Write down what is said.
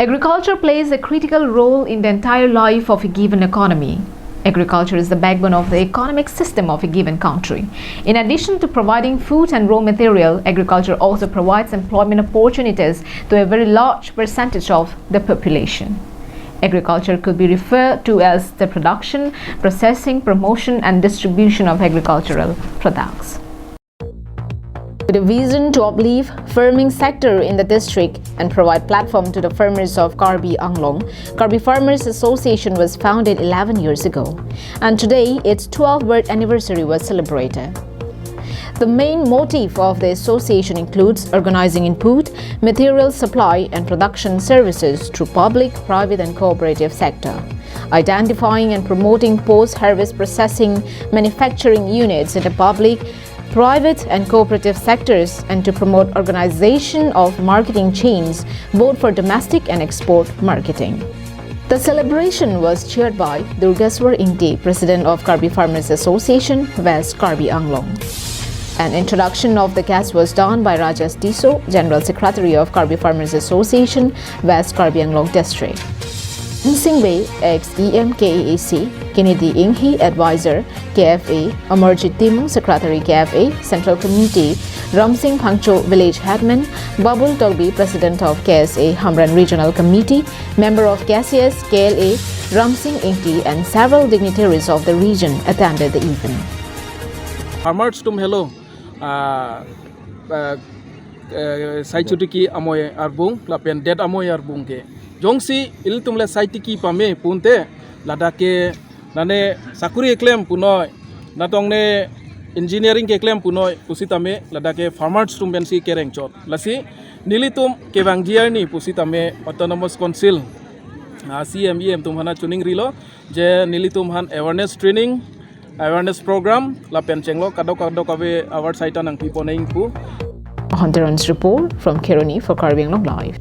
Agriculture plays a critical role in the entire life of a given economy. Agriculture is the backbone of the economic system of a given country. In addition to providing food and raw material, agriculture also provides employment opportunities to a very large percentage of the population. Agriculture could be referred to as the production, processing, promotion and distribution of agricultural products. With a vision to uplift farming sector in the district and provide platform to the farmers of Karbi Anglong, Karbi Farmers Association was founded 11 years ago, and today its 12th birth anniversary was celebrated. The main motive of the association includes organizing input, material supply and production services through public, private and cooperative sector, identifying and promoting post-harvest processing manufacturing units in the public, private and cooperative sectors, and to promote organization of marketing chains both for domestic and export marketing. The celebration was chaired by Durgaswar Ingti, President of Karbi Farmers Association, West Karbi Anglong. An introduction of the guest was done by Rajas Tiso, General Secretary of Karbi Farmers Association, West Karbi Anglong District. Singwei, ex-EMKAAC, Kennedy Inghi, Advisor, KFA, Amarjit Timung, Secretary KFA, Central Committee, Ramsing Phangcho, Village Headman, Babul Togbi, President of KSA, Hamran Regional Committee, Member of KCS, KLA, Ramsing Ingti, and several dignitaries of the region attended the event. Farmers tum hello, Saitutiki Amoy Arbung, Lapian Dead Amoy Arbung ke. Jongsi il tumle saitiki pame punte ladake nane sakuri claim punoi natongne engineering ke claim punoi pusitame ladake farmers tum bensi kereng chot lasi nilitum kevangjiar ni pusitame autonomous council CMEM tum hana tuning rilo je nilitum han awareness training awareness program lapen chenglo kadok ave our site nang pipo naing pu Hunter report from Kironi for Karbi Anglong Live.